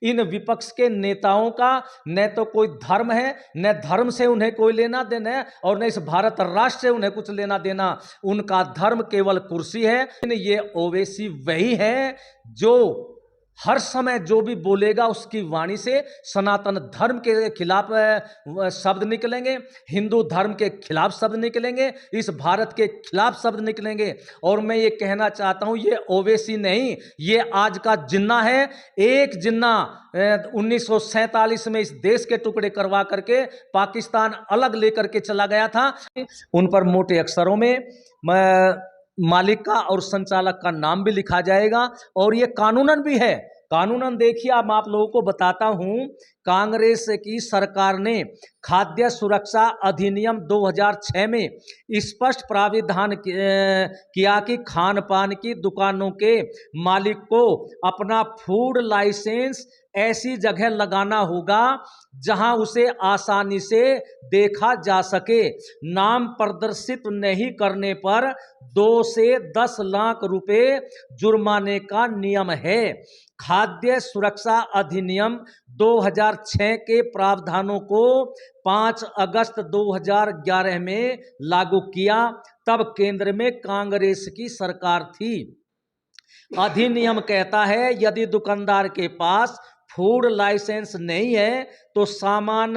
इन विपक्ष के नेताओं का न तो कोई धर्म है, न धर्म से उन्हें कोई लेना देना है, और न इस भारत राष्ट्र से उन्हें कुछ लेना देना। उनका धर्म केवल कुर्सी है। ये ओवैसी वही है जो हर समय जो भी बोलेगा उसकी वाणी से सनातन धर्म के खिलाफ शब्द निकलेंगे, हिंदू धर्म के खिलाफ शब्द निकलेंगे, इस भारत के खिलाफ शब्द निकलेंगे। और मैं ये कहना चाहता हूँ, ये ओवैसी नहीं, ये आज का जिन्ना है। एक जिन्ना 1947 में इस देश के टुकड़े करवा करके पाकिस्तान अलग लेकर के चला गया था। उन पर मोटे अक्षरों में मालिक का और संचालक का नाम भी लिखा जाएगा, और ये कानूनन भी है। कानूनन देखिए, अब आप लोगों को बताता हूं, कांग्रेस की सरकार ने खाद्य सुरक्षा अधिनियम 2006 में स्पष्ट प्राविधान किया कि खान पान की दुकानों के मालिक को अपना फूड लाइसेंस ऐसी जगह लगाना होगा जहां उसे आसानी से देखा जा सके। नाम प्रदर्शित नहीं करने पर 2 से 10 लाख रुपए जुर्माने का नियम है। खाद्य सुरक्षा अधिनियम 2006 के प्रावधानों को 5 अगस्त 2011 में लागू किया। तब केंद्र में कांग्रेस की सरकार थी। अधिनियम कहता है, यदि दुकानदार के पास फूड लाइसेंस नहीं है तो सामान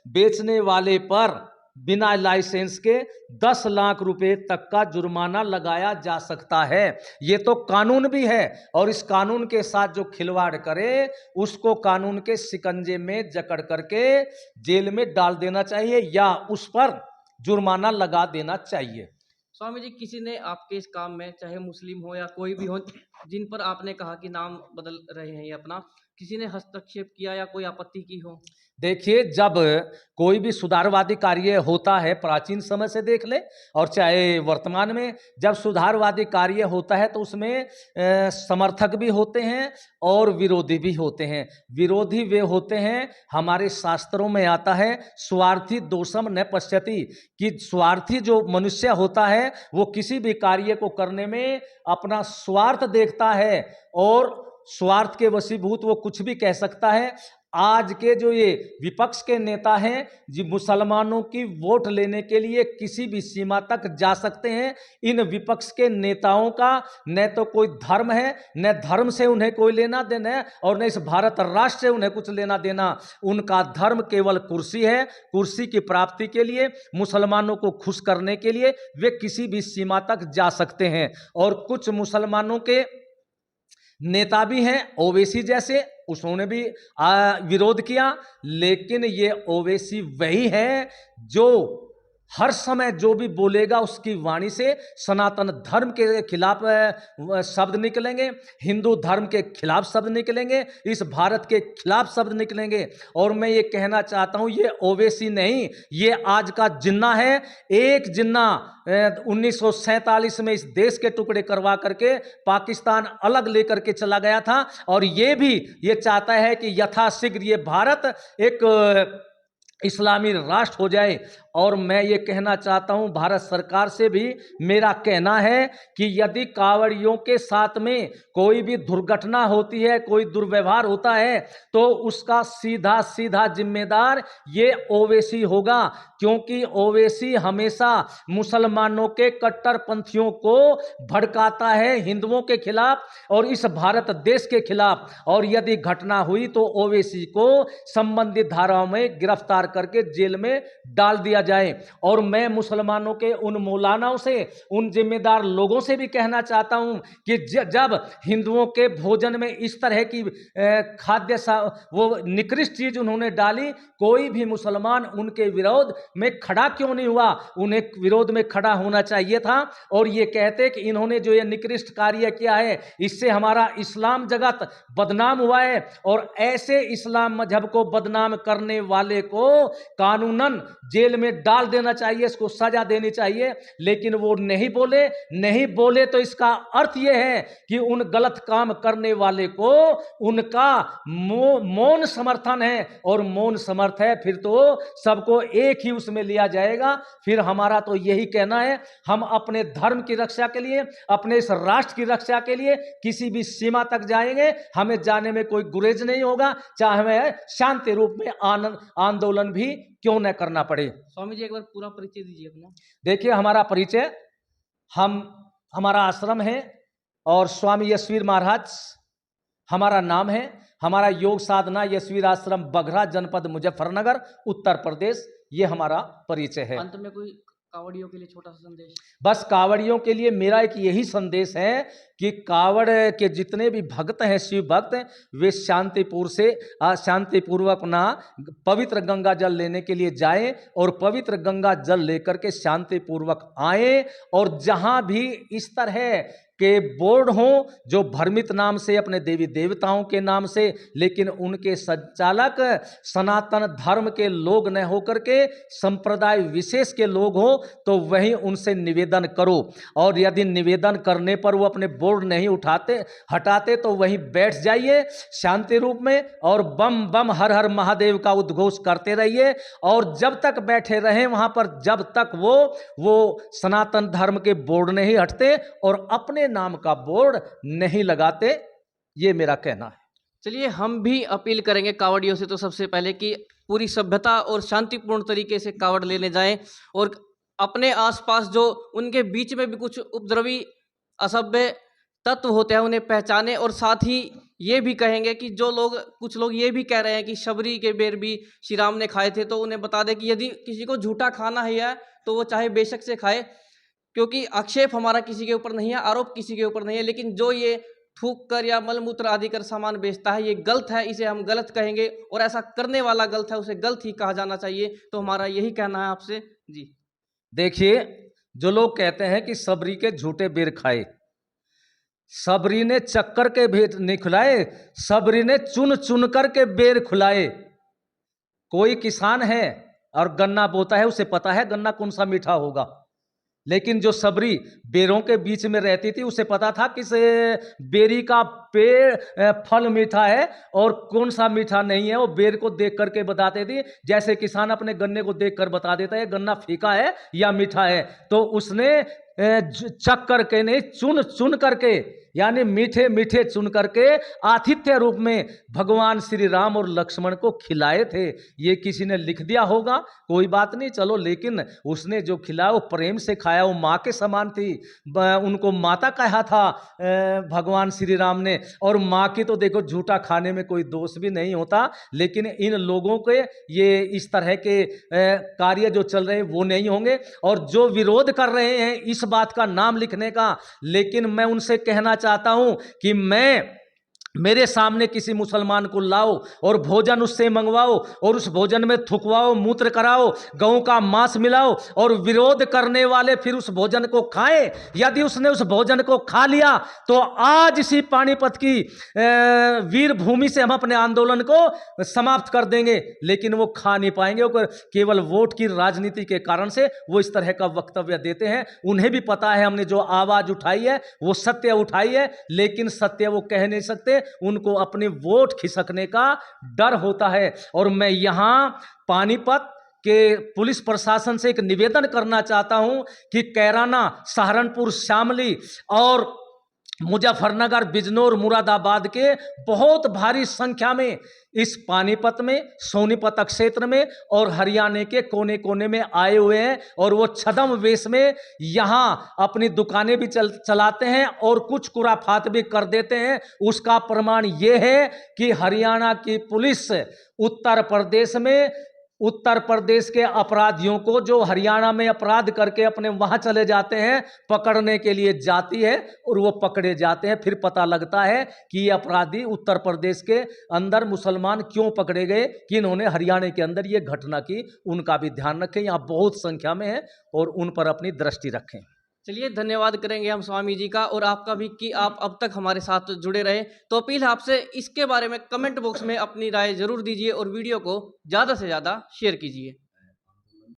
बेचने वाले पर बिना लाइसेंस के 10 लाख रुपए तक का जुर्माना लगाया जा सकता है। ये तो कानून भी है, और इस कानून के साथ जो खिलवाड़ करे उसको कानून के शिकंजे में जकड़ करके जेल में डाल देना चाहिए, या उस पर जुर्माना लगा देना चाहिए। स्वामी जी, किसी ने आपके इस काम में, चाहे मुस्लिम हो या कोई भी हो, जिन पर आपने कहा कि नाम बदल रहे हैं ये अपना, किसी ने हस्तक्षेप किया या कोई आपत्ति की हो? देखिए, जब कोई भी सुधारवादी कार्य होता है, प्राचीन समय से देख ले और चाहे वर्तमान में, जब सुधारवादी कार्य होता है तो उसमें समर्थक भी होते हैं और विरोधी भी होते हैं। विरोधी वे होते हैं, हमारे शास्त्रों में आता है, स्वार्थी दोषम न पश्यति, कि स्वार्थी जो मनुष्य होता है वो किसी भी कार्य को करने में अपना स्वार्थ देखता है, और स्वार्थ के वशीभूत वो कुछ भी कह सकता है। आज के जो ये विपक्ष के नेता हैं, जी मुसलमानों की वोट लेने के लिए किसी भी सीमा तक जा सकते हैं। इन विपक्ष के नेताओं का न तो कोई धर्म है, न धर्म से उन्हें कोई लेना देना है, और न इस भारत राष्ट्र से उन्हें कुछ लेना देना। उनका धर्म केवल कुर्सी है। कुर्सी की प्राप्ति के लिए, मुसलमानों को खुश करने के लिए वे किसी भी सीमा तक जा सकते हैं। और कुछ मुसलमानों के नेता भी हैं ओवैसी जैसे, उन्होंने भी विरोध किया, लेकिन ये ओवैसी वही है जो हर समय जो भी बोलेगा उसकी वाणी से सनातन धर्म के खिलाफ शब्द निकलेंगे, हिंदू धर्म के खिलाफ शब्द निकलेंगे, इस भारत के खिलाफ शब्द निकलेंगे। और मैं ये कहना चाहता हूँ, ये ओवैसी नहीं, ये आज का जिन्ना है। एक जिन्ना 1947 में इस देश के टुकड़े करवा करके पाकिस्तान अलग लेकर के चला गया था, और ये चाहता है कि यथाशीघ्र ये भारत एक इस्लामी राष्ट्र हो जाए। और मैं ये कहना चाहता हूं, भारत सरकार से भी मेरा कहना है कि यदि कांवड़ियों के साथ में कोई भी दुर्घटना होती है, कोई दुर्व्यवहार होता है, तो उसका सीधा सीधा जिम्मेदार ये ओवैसी होगा, क्योंकि ओवैसी हमेशा मुसलमानों के कट्टरपंथियों को भड़काता है, हिंदुओं के खिलाफ और इस भारत देश के खिलाफ। और यदि घटना हुई तो ओवैसी को संबंधित धाराओं में गिरफ्तार करके जेल में डाल दिया जाए। और मैं मुसलमानों के उन मौलानाओं से, उन जिम्मेदार लोगों से भी कहना चाहता हूं कि जब हिंदुओं के भोजन में इस तरह की खाद्य वो निकृष्ट चीज उन्होंने डाली, कोई भी मुसलमान उनके विरोध में खड़ा क्यों नहीं हुआ? उन्हें विरोध में खड़ा होना चाहिए था। और ये कहते कि इन्होंने जो ये निकृष्ट कार्य किया है, इससे हमारा इस्लाम जगत बदनाम हुआ है, और ऐसे इस्लाम मजहब को बदनाम करने वाले को कानूनन जेल में डाल देना चाहिए, इसको सजा देनी चाहिए, लेकिन वो नहीं बोले तो इसका अर्थ यह है कि उन गलत काम करने वाले को उनका मौन समर्थन है, और मौन समर्थ है फिर तो सबको एक ही उसमें लिया जाएगा। फिर हमारा तो यही कहना है, हम अपने धर्म की रक्षा के लिए, अपने इस राष्ट्र की रक्षा के लिए किसी भी सीमा तक जाएंगे, हमें जाने में कोई गुरेज नहीं होगा, चाहे हमें शांति रूप में आंदोलन भी क्यों न करना पड़े। स्वामी जी एक बार पूरा परिचय दीजिए अपना। देखिए, हमारा परिचय, हमारा आश्रम है और स्वामी यशवीर महाराज हमारा नाम है। हमारा योग साधना यशवीर आश्रम बघरा, जनपद मुजफ्फरनगर, उत्तर प्रदेश, ये हमारा परिचय है। अंत में कोई कावड़ियों के लिए छोटा सा संदेश? बस कावड़ियों के लिए मेरा एक यही संदेश है कि कावड़ के जितने भी भक्त हैं, शिव भक्त, वे शांतिपूर्वक अपना पवित्र गंगा जल लेने के लिए जाएं और पवित्र गंगा जल लेकर के शांतिपूर्वक आएं। और जहां भी इस तरह के बोर्ड हों जो भ्रमित नाम से, अपने देवी देवताओं के नाम से, लेकिन उनके संचालक सनातन धर्म के लोग न होकर के संप्रदाय विशेष के लोग हों, तो वही उनसे निवेदन करो। और यदि निवेदन करने पर वो अपने बोर्ड नहीं हटाते तो वहीं बैठ जाइए शांति रूप में और बम बम हर हर महादेव का उद्घोष करते रहिए। और जब तक बैठे रहें वहां पर, जब तक वो सनातन धर्म के बोर्ड नहीं हटते और अपने नाम का बोर्ड नहीं लगाते, ये मेरा कहना है। चलिए, हम भी अपील करेंगे कावड़ियों से तो सबसे पहले कि पूरी सभ्यता और शांतिपूर्ण तरीके से कावड़ लेने जाएं, और अपने आसपास जो उनके बीच में भी कुछ उपद्रवी असभ्य तत्व होते हैं उन्हें पहचाने। और साथ ही ये भी कहेंगे कि कुछ लोग ये भी कह रहे हैं कि शबरी के बेर भी श्री राम ने खाए थे, तो उन्हें बता दें कि यदि किसी को झूठा खाना है तो वो चाहे बेशक से खाए, क्योंकि आक्षेप हमारा किसी के ऊपर नहीं है, आरोप किसी के ऊपर नहीं है। लेकिन जो ये थूक कर या मलमूत्र आदि कर सामान बेचता है, ये गलत है, इसे हम गलत कहेंगे, और ऐसा करने वाला गलत है, उसे गलत ही कहा जाना चाहिए। तो हमारा यही कहना है आपसे जी। देखिए, जो लोग कहते हैं कि सबरी के झूठे बेर खाए, सबरी ने चक्कर के बेर नहीं खुलाए, सबरी ने चुन चुन कर के बेर खुलाए। कोई किसान है और गन्ना बोता है, उसे पता है गन्ना कौन सा मीठा होगा, लेकिन जो सबरी बेरों के बीच में रहती थी उसे पता था किस बेरी का पेड़ फल मीठा है और कौन सा मीठा नहीं है। वो बेर को देख करके बताते थे, जैसे किसान अपने गन्ने को देख कर बता देता है गन्ना फीका है या मीठा है। तो उसने चक करके नहीं, चुन चुन करके, यानी मीठे मीठे चुन करके आतिथ्य रूप में भगवान श्री राम और लक्ष्मण को खिलाए थे। ये किसी ने लिख दिया होगा, कोई बात नहीं, चलो, लेकिन उसने जो खिलाया वो प्रेम से खाया, वो माँ के समान थी, उनको माता कहा था भगवान श्री राम ने। और माँ की तो देखो झूठा खाने में कोई दोष भी नहीं होता, लेकिन इन लोगों के ये इस तरह के कार्य जो चल रहे हैं वो नहीं होंगे। और जो विरोध कर रहे हैं इस बात का नाम लिखने का, लेकिन मैं उनसे कहना चाहता हूं कि मेरे सामने किसी मुसलमान को लाओ और भोजन उससे मंगवाओ और उस भोजन में थुकवाओ, मूत्र कराओ, गऊ का मांस मिलाओ, और विरोध करने वाले फिर उस भोजन को खाएं। यदि उसने उस भोजन को खा लिया तो आज इसी पानीपत की वीर भूमि से हम अपने आंदोलन को समाप्त कर देंगे, लेकिन वो खा नहीं पाएंगे। वो केवल वोट की राजनीति के कारण से वो इस तरह का वक्तव्य देते हैं। उन्हें भी पता है हमने जो आवाज उठाई है वो सत्य उठाई है, लेकिन सत्य वो कह नहीं सकते, उनको अपने वोट खिसकने का डर होता है। और मैं यहां पानीपत के पुलिस प्रशासन से एक निवेदन करना चाहता हूं कि कैराना, सहारनपुर, शामली और मुजफ्फरनगर, बिजनौर, मुरादाबाद के बहुत भारी संख्या में इस पानीपत में, सोनीपत क्षेत्र में और हरियाणा के कोने कोने में आए हुए हैं, और वो छदम वेश में यहां अपनी दुकानें भी चलाते हैं और कुछ कुराफात भी कर देते हैं। उसका प्रमाण ये है कि हरियाणा की पुलिस उत्तर प्रदेश के अपराधियों को, जो हरियाणा में अपराध करके अपने वहां चले जाते हैं, पकड़ने के लिए जाती है और वो पकड़े जाते हैं। फिर पता लगता है कि ये अपराधी उत्तर प्रदेश के अंदर मुसलमान क्यों पकड़े गए, कि इन्होंने हरियाणा के अंदर ये घटना की। उनका भी ध्यान रखें, यहाँ बहुत संख्या में है और उन पर अपनी दृष्टि रखें। चलिए धन्यवाद करेंगे हम स्वामी जी का और आपका भी कि आप अब तक हमारे साथ जुड़े रहे। तो अपील है आपसे इसके बारे में कमेंट बॉक्स में अपनी राय ज़रूर दीजिए और वीडियो को ज़्यादा से ज़्यादा शेयर कीजिए।